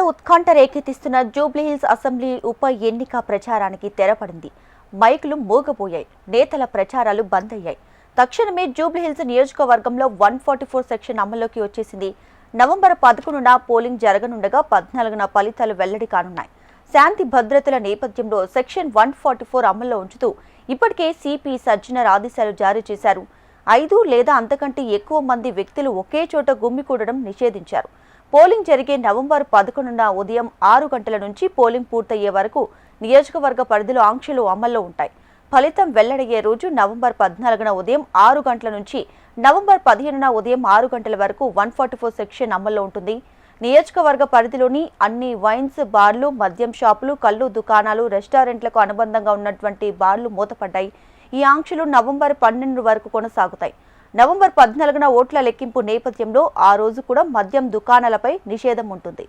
ఉత్కంఠ రేకెత్తిస్తున్న జూబ్లీహిల్స్ అసెంబ్లీ ఉప ఎన్నిక ప్రచారానికి తెరపడింది. మైకులు మూగబోయాయి, నేతల ప్రచారాలు బంద్ అయ్యాయి. తక్షణమే జూబ్లీహిల్స్ నియోజకవర్గంలో 144 సెక్షన్ అమల్లోకి వచ్చేసింది. నవంబర్ 11న పోలింగ్ జరగనుండగా 14న ఫలితాలు వెల్లడి కానున్నాయి. శాంతి భద్రతల నేపథ్యంలో సెక్షన్ 144 అమల్లో ఉంచుతూ ఇప్పటికే సిపి సజ్జనర్ ఆదేశాలు జారీ చేశారు. 5 లేదా అంతకంటే ఎక్కువ మంది వ్యక్తులు ఒకే చోట గుమ్మికూడడం నిషేధించారు. పోలింగ్ జరిగే నవంబర్ 11న ఉదయం 6 గంటల నుంచి పోలింగ్ పూర్తయ్యే వరకు నియోజకవర్గ పరిధిలో ఆంక్షలు అమల్లో ఉంటాయి. ఫలితం వెల్లడయ్యే రోజు నవంబర్ 14న ఉదయం 6 గంటల నుంచి నవంబర్ 15న ఉదయం 6 గంటల వరకు 144 సెక్షన్ అమల్లో ఉంటుంది. నియోజకవర్గ పరిధిలోని అన్ని వైన్స్ బార్లు, మద్యం షాపులు, కల్లు దుకాణాలు, రెస్టారెంట్లకు అనుబంధంగా ఉన్నటువంటి బార్లు మూతపడ్డాయి. ఈ ఆంక్షలు నవంబర్ 12 వరకు కొనసాగుతాయి. నవంబర్ 14న ఓట్ల లెక్కింపు నేపథ్యంలో ఆ రోజు కూడా మద్యం దుకాణాలపై నిషేధం ఉంటుంది.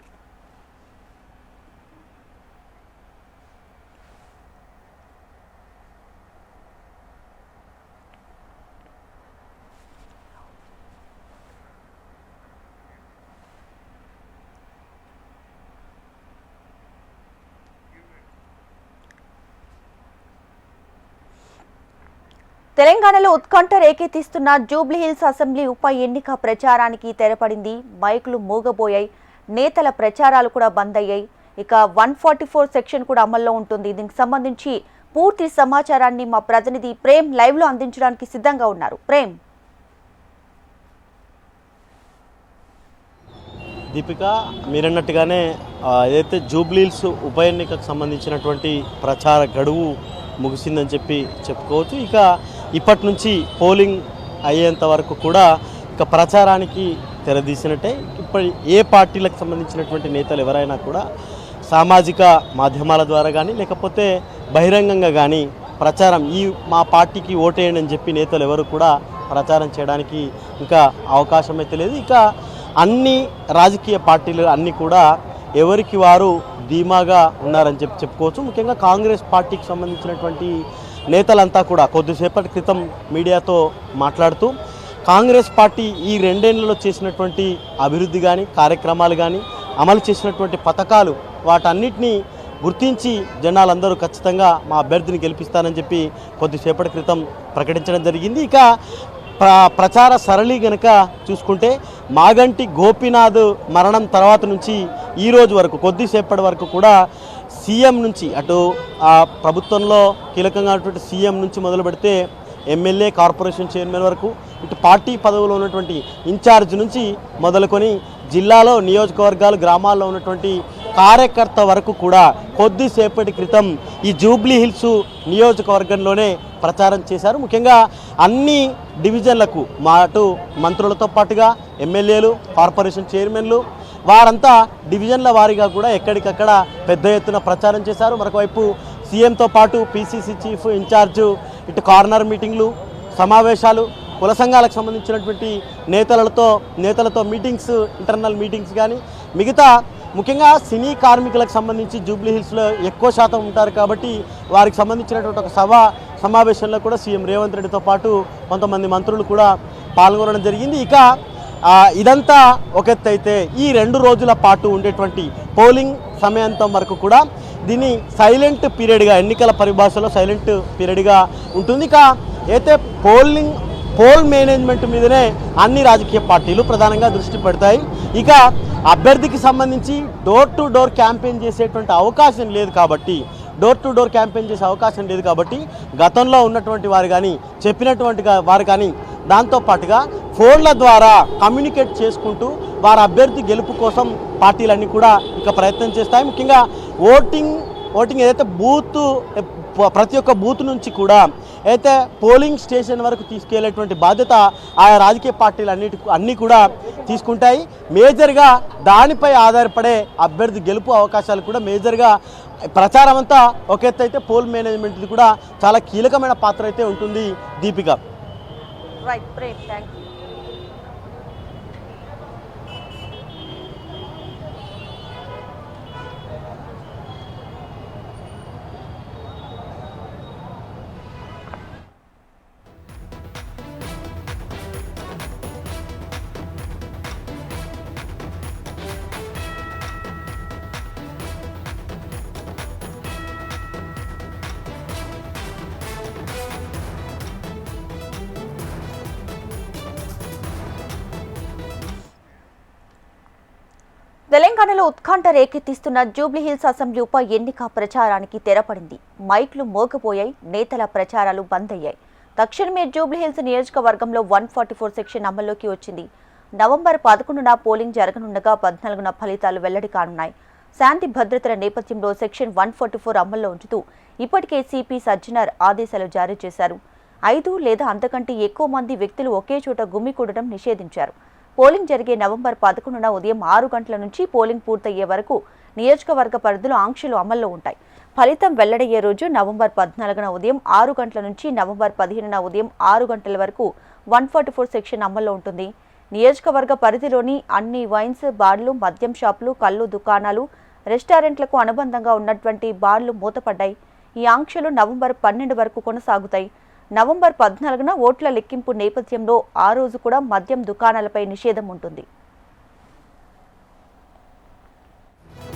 తెలంగాణలో ఉత్కంఠ రేకెత్తిస్తున్న జూబ్లీహిల్స్ అసెంబ్లీ ఉప ఎన్నిక ప్రచారానికి తెరపడింది. మైకులు మూగబోయాయి, నేతల ప్రచారాలు కూడా బంద్ అయ్యాయి. ఇక 144 సెక్షన్ కూడా అమల్లో ఉంటుంది. దీనికి సంబంధించి పూర్తి సమాచారాన్ని మా ప్రతినిధి ప్రేమ్ లైవ్ లో అందించడానికి సిద్ధంగా ఉన్నారు. ప్రేమ్. దీపిక, మీరన్నట్టుగానే ఏదైతే జూబ్లీహిల్స్ ఉప ఎన్నికకు సంబంధించినటువంటి ప్రచార గడువు ముగిసిందని చెప్పుకోవచ్చు. ఇక ఇప్పటి నుంచి పోలింగ్ అయ్యేంత వరకు కూడా ఇక ప్రచారానికి తెరదీసినట్టే. ఇప్పుడు ఏ పార్టీలకు సంబంధించినటువంటి నేతలు ఎవరైనా కూడా సామాజిక మాధ్యమాల ద్వారా కానీ లేకపోతే బహిరంగంగా కానీ ప్రచారం మా పార్టీకి ఓటేయండి అని చెప్పి నేతలు ఎవరు కూడా ప్రచారం చేయడానికి ఇంకా అవకాశం అయితే లేదు. ఇక అన్ని రాజకీయ పార్టీలు అన్నీ కూడా ఎవరికి వారు ధీమాగా ఉన్నారని చెప్పుకోవచ్చు. ముఖ్యంగా కాంగ్రెస్ పార్టీకి సంబంధించినటువంటి నేతలంతా కూడా కొద్దిసేపటి క్రితం మీడియాతో మాట్లాడుతూ కాంగ్రెస్ పార్టీ ఈ 2 ఏళ్లలో చేసినటువంటి అభివృద్ధి కానీ కార్యక్రమాలు కానీ అమలు చేసినటువంటి పథకాలు వాటన్నిటినీ గుర్తించి జనాలందరూ ఖచ్చితంగా మా అభ్యర్థిని గెలిపిస్తానని చెప్పి కొద్దిసేపటి క్రితం ప్రకటించడం జరిగింది. ఇక ప్రచార సరళి గనక చూసుకుంటే మాగంటి గోపీనాథ్ మరణం తర్వాత నుంచి ఈ రోజు వరకు కొద్దిసేపటి వరకు కూడా సీఎం నుంచి అటు ప్రభుత్వంలో కీలకంగా ఉన్నటువంటి సీఎం నుంచి మొదలు పెడితే ఎమ్మెల్యే, కార్పొరేషన్ చైర్మన్ వరకు ఇటు పార్టీ పదవిలో ఉన్నటువంటి ఇన్ఛార్జ్ నుంచి మొదలుకొని జిల్లాలో నియోజకవర్గాలు, గ్రామాల్లో ఉన్నటువంటి కార్యకర్త వరకు కూడా కొద్దిసేపటి క్రితం ఈ జూబ్లీహిల్స్ నియోజకవర్గంలోనే ప్రచారం చేశారు. ముఖ్యంగా అన్ని డివిజన్లకు అటు మంత్రులతో పాటుగా ఎమ్మెల్యేలు, కార్పొరేషన్ చైర్మన్లు వారంతా డివిజన్ల వారీగా కూడా ఎక్కడికక్కడ పెద్ద ఎత్తున ప్రచారం చేశారు. మరొకవైపు సీఎంతో పాటు పీసీసీ చీఫ్, ఇన్ఛార్జు, ఇటు కార్నర్ మీటింగ్లు, సమావేశాలు, కుల సంఘాలకు సంబంధించినటువంటి నేతలతో మీటింగ్స్, ఇంటర్నల్ మీటింగ్స్ కానీ మిగతా ముఖ్యంగా సినీ కార్మికులకు సంబంధించి జూబ్లీహిల్స్లో ఎక్కువ శాతం ఉంటారు కాబట్టి వారికి సంబంధించినటువంటి ఒక సమావేశంలో కూడా సీఎం రేవంత్ రెడ్డితో పాటు కొంతమంది మంత్రులు కూడా పాల్గొనడం జరిగింది. ఇక ఇదంతా ఒక ఎత్తు అయితే ఈ 2 రోజుల పాటు ఉండేటువంటి పోలింగ్ సమయాంతం వరకు కూడా దీన్ని సైలెంట్ పీరియడ్గా, ఎన్నికల పరిభాషలో సైలెంట్ పీరియడ్గా ఉంటుంది. ఇక అయితే పోల్ మేనేజ్మెంట్ మీదనే అన్ని రాజకీయ పార్టీలు ప్రధానంగా దృష్టి పెడతాయి. ఇక అభ్యర్థికి సంబంధించి డోర్ టు డోర్ క్యాంపెయిన్ చేసేటువంటి అవకాశం లేదు కాబట్టి గతంలో ఉన్నటువంటి వారు కానీ చెప్పినటువంటి వారు కానీ దాంతోపాటుగా ఫోన్ల ద్వారా కమ్యూనికేట్ చేసుకుంటూ వారి అభ్యర్థి గెలుపు కోసం పార్టీలన్నీ కూడా ఇక ప్రయత్నం చేస్తాయి. ముఖ్యంగా ఓటింగ్ ఏదైతే ప్రతి ఒక్క బూత్ నుంచి కూడా అయితే పోలింగ్ స్టేషన్ వరకు తీసుకెళ్లేటువంటి బాధ్యత ఆయా రాజకీయ పార్టీలు అన్నీ కూడా తీసుకుంటాయి. మేజర్గా దానిపై ఆధారపడే అభ్యర్థి గెలుపు అవకాశాలు కూడా మేజర్గా ప్రచారం అంతా ఒక ఎత్తు అయితే పోల్ మేనేజ్మెంట్ది కూడా చాలా కీలకమైన పాత్ర అయితే ఉంటుంది. దీపిక. Right Prem, thank you. తెలంగాణలో ఉత్కంఠ రేకెత్తిస్తున్న జూబ్లీహిల్స్ అసెంబ్లీ ఉప ఎన్నిక ప్రచారానికి తెరపడింది. మైక్లు మోగపోయాయి, నేతల ప్రచారాలు బంద్ అయ్యాయి. తక్షణమే జూబ్లీహిల్స్ నియోజకవర్గంలో 144 సెక్షన్ అమల్లోకి వచ్చింది. నవంబర్ 11న పోలింగ్ జరగనుండగా 14న ఫలితాలు వెల్లడి కానున్నాయి. శాంతి భద్రతల నేపథ్యంలో సెక్షన్ 144 అమల్లో ఉంచుతూ ఇప్పటికే సిపి సజ్జనర్ ఆదేశాలు జారీ చేశారు. 5 లేదా అంతకంటే ఎక్కువ మంది వ్యక్తులు ఒకే చోట గుమికూడడం నిషేధించారు. పోలింగ్ జరిగే నవంబర్ 11న ఉదయం 6 గంటల నుంచి పోలింగ్ పూర్తయ్యే వరకు నియోజకవర్గ పరిధిలో ఆంక్షలు అమల్లో ఉంటాయి. ఫలితం వెల్లడయ్యే రోజు నవంబర్ 14న ఉదయం 6 గంటల నుంచి నవంబర్ 15న ఉదయం 6 గంటల వరకు 144 సెక్షన్ అమల్లో ఉంటుంది. నియోజకవర్గ పరిధిలోని అన్ని వైన్స్, బార్లు, మద్యం షాపులు, కల్లు దుకాణాలు, రెస్టారెంట్లకు అనుబంధంగా ఉన్నటువంటి బార్లు మూతపడ్డాయి. ఈ ఆంక్షలు నవంబర్ 12 వరకు కొనసాగుతాయి. నవంబర్ 14న ఓట్ల లెక్కింపు నేపథ్యంలో ఆ రోజు కూడా మద్యం దుకాణాలపై నిషేధం ఉంటుంది.